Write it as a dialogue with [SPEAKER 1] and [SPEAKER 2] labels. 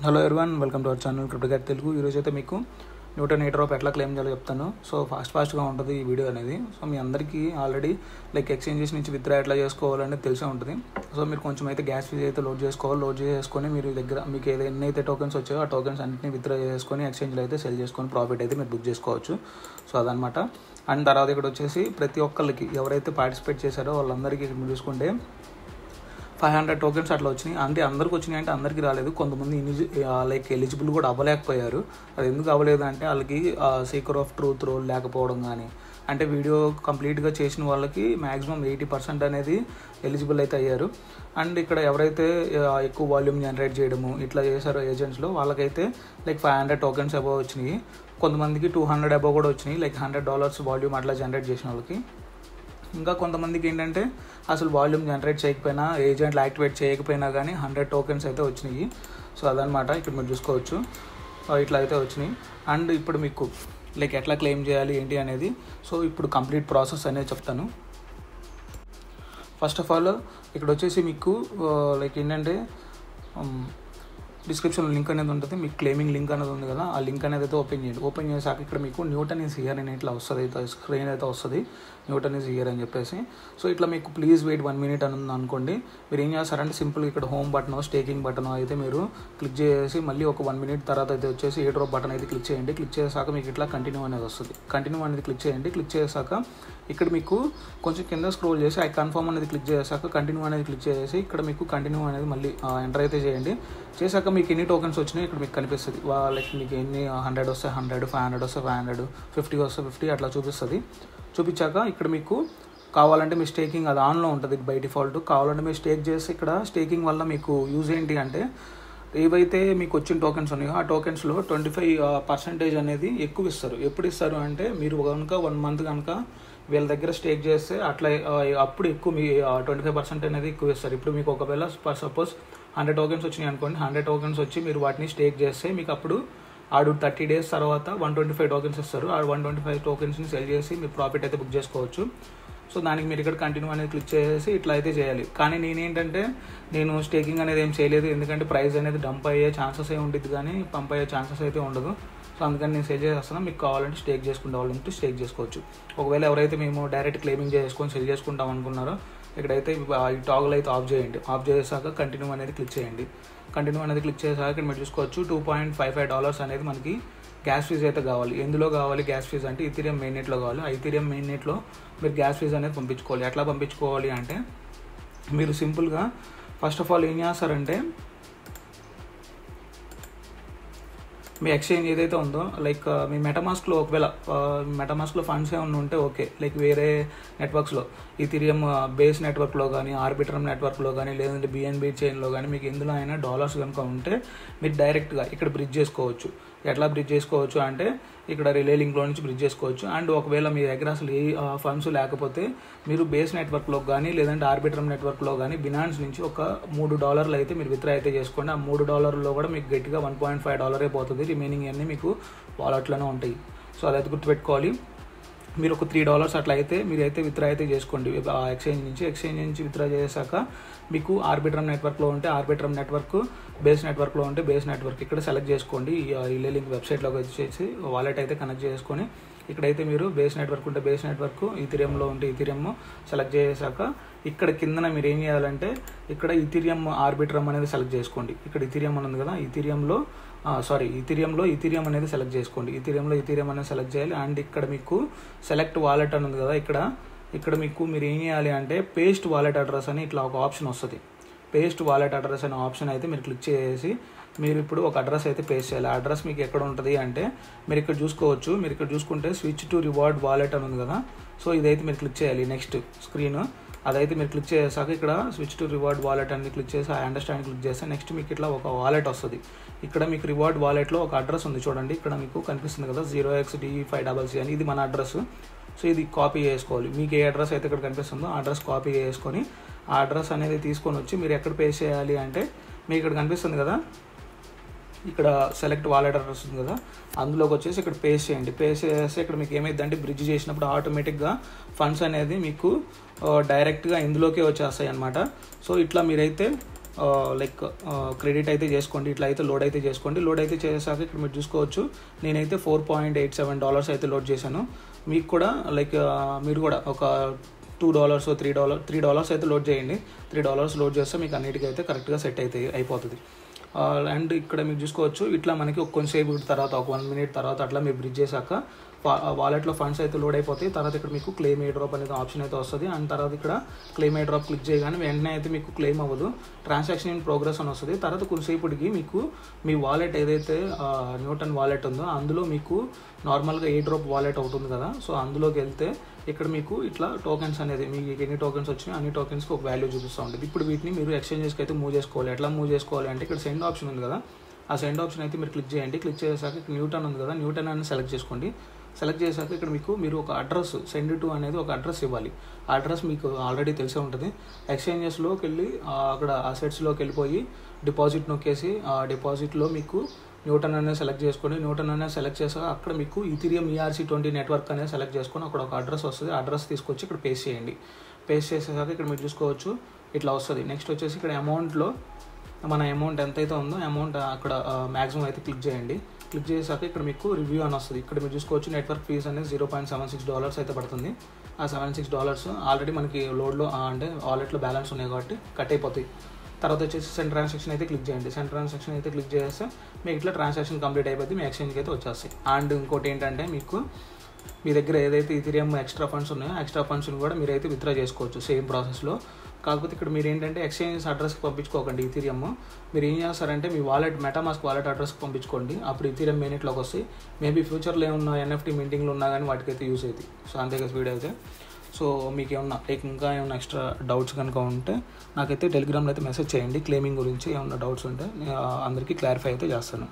[SPEAKER 1] Hello everyone, welcome to our channel crypto guide Telugu. ఈరోజు అయితే మీకు న్యూటన్ ఎయిర్ డ్రాప్ ఎట్లా క్లెయిమ్ చేయాలో చెప్తాను. సో ఫాస్ట్గా ఉంటుంది ఈ వీడియో అనేది. సో మీ అందరికీ ఆల్రెడీ ఎక్స్చేంజెస్ నుంచి విత్డ్రా ఎట్లా చేసుకోవాలనేది తెలిసే ఉంటుంది. సో మీరు కొంచెం అయితే గ్యాస్ ఫీజ్ అయితే లోడ్ చేసుకొని మీరు దగ్గర మీకు ఎన్నైతే టోకెన్స్ వచ్చాయో ఆ టోకెన్స్ అన్నింటినీ విత్డ్రా చేసుకొని ఎక్స్చేంజ్లో అయితే సెల్ చేసుకొని ప్రాఫిట్ అయితే మీరు బుక్ చేసుకోవచ్చు. సో అదనమాట. అండ్ తర్వాత ఇక్కడ వచ్చేసి ప్రతి ఒక్కరికి ఎవరైతే పార్టిసిపేట్ చేశారో వాళ్ళందరికీ ఇక్కడ మీరు చూసుకుంటే 500 టోకెన్స్ అట్లా వచ్చినాయి. అంటే అందరికి వచ్చినాయి అంటే అందరికీ రాలేదు. కొంతమంది ఎలిజిబుల్ కూడా అవ్వలేకపోయారు. అది ఎందుకు అవ్వలేదు అంటే వాళ్ళకి సీకర్ ఆఫ్ ట్రూత్ రోల్ లేకపోవడం కానీ, అంటే వీడియో కంప్లీట్గా చేసిన వాళ్ళకి మ్యాక్సిమం 80% అనేది ఎలిజిబుల్ అయితే అయ్యారు. అండ్ ఇక్కడ ఎవరైతే ఎక్కువ వాల్యూమ్ జనరేట్ చేయడము ఇట్లా చేశారో ఏజెంట్స్లో వాళ్ళకైతే $500 టోకెన్స్ అబవ్ వచ్చినాయి. కొంతమందికి 200 అబవ్ కూడా వచ్చినాయి, $100 వాల్యూమ్ అట్లా జనరేట్ చేసిన వాళ్ళకి. ఇంకా కొంతమందికి ఏంటంటే అసలు వాల్యూమ్ జనరేట్ చేయకపోయినా, ఏజెంట్లు యాక్టివేట్ చేయకపోయినా కానీ 100 టోకెన్స్ అయితే వచ్చినాయి. సో అదనమాట. ఇక్కడ మీరు చూసుకోవచ్చు ఇట్లా అయితే వచ్చినాయి. అండ్ ఇప్పుడు మీకు ఎట్లా క్లెయిమ్ చేయాలి ఏంటి అనేది, సో ఇప్పుడు కంప్లీట్ ప్రాసెస్ అనేది చెప్తాను. ఫస్ట్ ఆఫ్ ఆల్ ఇక్కడ వచ్చేసి మీకు ఏంటంటే డిస్క్రిప్షన్లో లింక్ అనేది ఉంటుంది. మీకు క్లెయిమింగ్ లింక్ అనేది ఉంది కదా, ఆ లింక్ అనేది అయితే ఓపెన్ చేయండి. ఓపెన్ చేశాక ఇక్కడ మీకు న్యూటన్ ఈజ్ హియర్ అని ఇట్లా వస్తుంది, అయితే స్క్రీన్ అయితే వస్తుంది న్యూటన్ ఈజ్ హియర్ అని చెప్పేసి. సో ఇట్లా మీకు ప్లీజ్ వెయిట్ 1 minute అని ఉంది అనుకోండి. మీరు ఏం చేస్తారంటే సింపుల్ ఇక్కడ హోమ్ బటన్, స్టేకింగ్ బటన్ అయితే మీరు క్లిక్ చేసి మళ్ళీ ఒక 1 minute తర్వాత అయితే వచ్చేసి ఎయిర్ డ్రాప్ బటన్ అయితే క్లిక్ చేయండి. క్లిక్ చేశాక మీకు ఇట్లా కంటిన్యూ అనేది వస్తుంది. కంటిన్యూ అనేది క్లిక్ చేయండి. క్లిక్ చేశాక ఇక్కడ మీకు కొంచెం కింద స్క్రోల్ చేసి ఐ కన్ఫర్మ్ అనేది క్లిక్ చేశాక కంటిన్యూ అనేది క్లిక్ చేసి ఇక్కడ మీకు కంటిన్యూ అనేది మళ్ళీ ఎంటర్ అయితే చేయండి. చేశాక మీకు ఎన్ని టోకెన్స్ వచ్చినాయి ఇక్కడ మీకు కనిపిస్తుంది. మీకు ఎన్ని 100 వస్తే 100, 500 వస్తే 500, 50 వస్తే 50 అట్లా చూపిస్తుంది. చూపించాక ఇక్కడ మీకు కావాలంటే మీ స్టేకింగ్ అది ఆన్లో ఉంటుంది బై డిఫాల్ట్. కావాలంటే మీరు స్టేక్ చేసి ఇక్కడ స్టేకింగ్ వల్ల మీకు యూజ్ ఏంటి అంటే ఏవైతే మీకు వచ్చిన టోకెన్స్ ఉన్నాయో ఆ టోకెన్స్లో 25% అనేది ఎక్కువ ఇస్తారు. ఎప్పుడు ఇస్తారు అంటే మీరు కనుక 1 month కనుక వీళ్ళ దగ్గర స్టేక్ చేస్తే అట్లా అప్పుడు ఎక్కువ మీ 25% అనేది ఎక్కువ ఇస్తారు. ఇప్పుడు మీకు ఒకవేళ సపోజ్ 100 టోకెన్స్ వచ్చినాయి అనుకోండి, 100 టోకెన్స్ వచ్చి మీరు వాటిని స్టేక్ చేస్తే మీకు అప్పుడు 30 days తర్వాత 125 టోకెన్స్ ఇస్తారు. 125 టోకెన్స్ని సెల్ చేసి మీరు ప్రాఫిట్ అయితే బుక్ చేసుకోవచ్చు. సో దానికి మీరు ఇక్కడ కంటిన్యూ అనేది క్లిక్ చేసి ఇట్లా అయితే చేయాలి. కానీ నేను స్టేకింగ్ అనేది ఏం చేయలేదు, ఎందుకంటే ప్రైస్ అనేది డంప్ అయ్యే ఛాన్సెస్ ఉంటుంది కానీ పంప్ అయ్యే ఛాన్సెస్ అయితే ఉండదు. సో అందుకని నేను సేల్ చేసేస్తాను. మీకు కావాలంటే స్టేక్ చేసుకుంటే వాళ్ళంటే స్టేక్ చేసుకోవచ్చు. ఒకవేళ ఎవరైతే మేము డైరెక్ట్ క్లెయిమింగ్ చేసుకొని సెల్ చేసుకుంటాం అనుకున్నారో ఇక్కడైతే ఈ టాగుల్ అయితే ఆఫ్ చేయండి. ఆఫ్ చేసాక కంటిన్యూ అనేది క్లిక్ చేయండి. కంటిన్యూ అనేది క్లిక్ చేసాక ఇక్కడ మీరు చూసుకోవచ్చు $2.55 అనేది మనకి గ్యాస్ ఫీజ్ అయితే కావాలి. ఎందులో కావాలి గ్యాస్ ఫీజ్ అంటే ఈథీరియం మెయిన్ నెట్లో కావాలి. ఈథీరియం మెయిన్ నెట్లో మీరు గ్యాస్ ఫీజ్ అనేది పంపించుకోవాలి. ఎట్లా పంపించుకోవాలి అంటే మీరు సింపుల్గా ఫస్ట్ ఆఫ్ ఆల్ ఏం చేస్తారంటే మీ ఎక్స్చేంజ్ ఏదైతే ఉందో మీ మెటామాస్క్లో ఒకవేళ మెటామాస్క్లో ఫండ్స్ ఏమైనా ఉంటే ఓకే, వేరే నెట్వర్క్స్లో ఈథీరియం బేస్ నెట్వర్క్లో కానీ, ఆర్బిట్రమ్ నెట్వర్క్లో కానీ, లేదంటే బిఎన్బి చైన్లో కానీ మీకు ఎందులో అయినా డాలర్స్ కనుక ఉంటే మీరు డైరెక్ట్గా ఇక్కడ బ్రిడ్జ్ చేసుకోవచ్చు. ఎట్లా బ్రిడ్జ్ చేసుకోవచ్చు అంటే ఇక్కడ రిలే లింక్లో నుంచి బ్రిడ్జ్ చేసుకోవచ్చు. అండ్ ఒకవేళ మీ దగ్గర అసలు ఏ ఫండ్స్ లేకపోతే మీరు బేస్ నెట్వర్క్లో కానీ, లేదంటే ఆర్బిట్రమ్ నెట్వర్క్లో కానీ బినాన్స్ నుంచి ఒక $3 అయితే మీరు విత్డ్రా అయితే చేసుకోండి. ఆ $3 కూడా మీకు గట్టిగా $1.5 పోతుంది. రిమైనింగ్ అన్నీ మీకు వాలెట్లోనే ఉంటాయి. సో అదైతే గుర్తుపెట్టుకోవాలి. మీరు ఒక $3 అట్లా అయితే మీరైతే విత్డ్రా అయితే చేసుకోండి ఎక్స్చేంజ్ నుంచి విత్డ్రా చేశాక మీకు ఆర్బిట్రమ్ నెట్వర్క్లో ఉంటే ఆర్బిట్రమ్ నెట్వర్క్, బేస్ నెట్వర్క్లో ఉంటే బేస్ నెట్వర్క్ ఇక్కడ సెలెక్ట్ చేసుకోండి. రిలే లింక్ వెబ్సైట్లోకి వచ్చేసి వాలెట్ అయితే కనెక్ట్ చేసుకొని ఇక్కడైతే మీరు బేస్ నెట్వర్క్ ఉంటే బేస్ నెట్వర్క్, ఈథీరియంలో ఉంటే ఈథీరియం సెలెక్ట్ చేశాక ఇక్కడ కిందన మీరు ఏం చేయాలంటే ఇక్కడ ఈథీరియం ఆర్బిట్రమ్ అనేది సెలెక్ట్ చేసుకోండి. ఇక్కడ ఈథీరియం అని ఉంది కదా, ఈథీరియంలో ఈథీరియం అనేది సెలెక్ట్ చేసుకోండి. ఈథీరియం అనేది సెలెక్ట్ చేయాలి. అండ్ ఇక్కడ మీకు సెలెక్ట్ వాలెట్ అని ఉంది కదా, ఇక్కడ మీకు మీరు ఏం చేయాలి అంటే పేస్ట్ వాలెట్ అడ్రస్ అని ఇట్లా ఒక ఆప్షన్ వస్తుంది. పేస్ట్ వాలెట్ అడ్రస్ అనే ఆప్షన్ అయితే మీరు క్లిక్ చేసి మీరు ఇప్పుడు ఒక అడ్రస్ అయితే పేస్ట్ చేయాలి. ఆ అడ్రస్ మీకు ఎక్కడ ఉంటుంది అంటే మీరు ఇక్కడ చూసుకోవచ్చు. మీరు ఇక్కడ చూసుకుంటే స్విచ్ టు రివార్డ్ వాలెట్ అని ఉంది కదా, సో ఇదైతే మీరు క్లిక్ చేయాలి. నెక్స్ట్ స్క్రీన్ అదైతే మీరు క్లిక్ చేసాక ఇక్కడ స్విచ్ టు రివార్డ్ వాలెట్ అని క్లిక్ చేసి ఐ అండర్స్టాండ్ క్లిక్ చేస్తే నెక్స్ట్ మీకు ఇట్లా ఒక వాలెట్ వస్తుంది. ఇక్కడ మీకు రివార్డ్ వాలెట్లో ఒక అడ్రస్ ఉంది చూడండి, ఇక్కడ మీకు కనిపిస్తుంది కదా 0xD5CC అని, ఇది మన అడ్రస్. సో ఇది కాపీ చేసుకోవాలి. మీకు ఏ అడ్రస్ అయితే ఇక్కడ కనిపిస్తుందో ఆ అడ్రస్ కాపీ చేసుకొని ఆ అడ్రస్ అనేది తీసుకొని వచ్చి మీరు ఎక్కడ పేస్ట్ చేయాలి అంటే మీకు ఇక్కడ కనిపిస్తుంది కదా, ఇక్కడ సెలెక్ట్ వాలెట్ అడ్రస్ ఉంది కదా, అందులోకి వచ్చేసి ఇక్కడ పేస్ట్ చేయండి. పేస్ట్ చేస్తే ఇక్కడ మీకు ఏమైందంటే బ్రిడ్జ్ చేసినప్పుడు ఆటోమేటిక్గా ఫండ్స్ అనేది మీకు డైరెక్ట్గా ఇందులోకే వచ్చేస్తాయి అన్నమాట. సో ఇట్లా మీరైతే లైక్ క్రెడిట్ అయితే చేసుకోండి. ఇట్లా అయితే లోడ్ అయితే చేసుకోండి. లోడ్ అయితే చేసాక ఇక్కడ మీరు చూసుకోవచ్చు, నేనైతే $4.87 అయితే లోడ్ చేశాను. మీకు కూడా లైక్ మీరు కూడా ఒక $2 $3 అయితే లోడ్ చేయండి. $3 లోడ్ చేస్తే మీకు అన్నిటికీ అయితే కరెక్ట్గా సెట్ అయితే అయిపోతుంది. అండ్ ఇక్కడ మీరు చూసుకోవచ్చు, ఇట్లా మనకి కొంచెంసేపు తర్వాత ఒక 1 minute తర్వాత అట్లా మీరు బ్రిడ్జ్ చేశాక వాలెట్లో ఫండ్స్ అయితే లోడ్ అయిపోతాయి. తర్వాత ఇక్కడ మీకు క్లెయిమ్ ఎయిర్ డ్రాప్ అనేది ఆప్షన్ అయితే వస్తుంది. అండ్ తర్వాత ఇక్కడ క్లెయిమ్ ఎయిర్ డ్రాప్ క్లిక్ చేయగానే వెంటనే అయితే మీకు క్లెయిమ్ అవ్వదు, ట్రాన్సాక్షన్ ఇన్ ప్రోగ్రెస్ అని వస్తుంది. తర్వాత కొంతసేపటికి మీకు మీ వాలెట్ ఏదైతే న్యూటన్ వాలెట్ ఉందో అందులో మీకు నార్మల్గా ఎయిర్ డ్రాప్ వాలెట్ అవుతుంది కదా, సో అందులోకి వెళ్తే ఇక్కడ మీకు ఇట్లా టోకెన్స్ అనేది మీకు ఎన్ని టోకెన్స్ వచ్చినాయి అన్ని టోకెన్స్కి ఒక వాల్యూ చూపిస్తూ ఉంటుంది. ఇప్పుడు వీటిని మీరు ఎక్స్చేంజెస్కి అయితే మూవ్ చేసుకోవాలి. ఎట్లా మూవ్ చేసుకోవాలి అంటే ఇక్కడ సెండ్ ఆప్షన్ ఉంది కదా, ఆ సెండ్ ఆప్షన్ అయితే మీరు క్లిక్ చేయండి. క్లిక్ చేసాక ఇక్కడ న్యూటన్ ఉంది కదా, న్యూటన్ అని సెలెక్ట్ చేసుకోండి. సెలెక్ట్ చేశాక ఇక్కడ మీరు ఒక అడ్రస్ సెండ్ టు అనేది ఒక అడ్రస్ ఇవ్వాలి. ఆ అడ్రస్ మీకు ఆల్రెడీ తెలిసే ఉంటుంది. ఎక్స్చేంజెస్లోకి వెళ్ళి అక్కడ అసెట్స్లోకి వెళ్ళిపోయి డిపాజిట్ నొక్కేసి ఆ డిపాజిట్లో మీకు న్యూటన్ అనేది సెలెక్ట్ చేసుకోండి. న్యూటన్ అనేది సెలెక్ట్ చేసాక అక్కడ మీకు ఈథీరియం ERC20 నెట్వర్క్ అనేది సెలెక్ట్ చేసుకొని అక్కడ ఒక అడ్రస్ వస్తుంది. అడ్రస్ తీసుకొచ్చి ఇక్కడ పేస్ట్ చేయండి. పేస్ట్ చేసేసాక ఇక్కడ మీరు చూసుకోవచ్చు ఇట్లా వస్తుంది. నెక్స్ట్ వచ్చేసి ఇక్కడ అమౌంట్లో మన అమౌంట్ ఎంతైతే ఉందో అమౌంట్ అక్కడ మ్యాక్సిమం అయితే క్లిక్ చేయండి. క్లిక్ చేసాక ఇక్కడ మీకు రివ్యూ అని వస్తుంది. ఇక్కడ మీరు చూసుకోవచ్చు నెట్వర్క్ ఫీజ్ అనేది $0.76 అయితే పడుతుంది. ఆ $76 ఆల్రెడీ మనకి లోడ్లో అంటే వాలెట్లో బ్యాలెన్స్ ఉన్నాయి కాబట్టి కట్ అయిపోతాయి. తర్వాత వచ్చేసి సెండ్ ట్రాన్సాక్షన్ అయితే క్లిక్ చేయండి. సెండ్ ట్రాన్సాక్షన్ అయితే క్లిక్ చేస్తే మీకు ఇట్లా ట్రాన్సాక్షన్ కంప్లీట్ అయిపోతుంది, మీ ఎక్స్చేంజ్కి అయితే వచ్చేస్తాయి. అండ్ ఇంకోటి ఏంటంటే మీకు మీ దగ్గర ఏదైతే ఈథీరియం ఎక్స్ట్రా ఫండ్స్ ఉన్నాయో ఎక్స్ట్రా ఫండ్స్ని కూడా మీరైతే విత్డ్రా చేసుకోవచ్చు సేమ్ ప్రాసెస్లో. కాకపోతే ఇక్కడ మీరు ఏంటంటే ఎక్స్చేంజ్ అడ్రస్కి పంపించుకోకండి ఈథీరియం. మీరు ఏం చేస్తారంటే మీ వాలెట్ మెటామాస్క్ వాలెట్ అడ్రస్కి పంపించుకోండి. అప్పుడు ఈథీరియం మెయిన్లోకి వస్తాయి. మేబీ ఫ్యూచర్లో ఏమన్నా NFT మింటింగ్లు ఉన్నా కానీ వాటికైతే యూస్ అవుతాయి. సో అంతే కదా వీడియో అయితే. సో మీకు ఏమన్నా ఇంకా ఏమన్నా ఎక్స్ట్రా డౌట్స్ కనుక ఉంటే నాకైతే టెలిగ్రామ్లో అయితే మెసేజ్ చేయండి. క్లెయిమింగ్ గురించి ఏమన్నా డౌట్స్ ఉంటే అందరికీ క్లారిఫై అయితే చేస్తాను.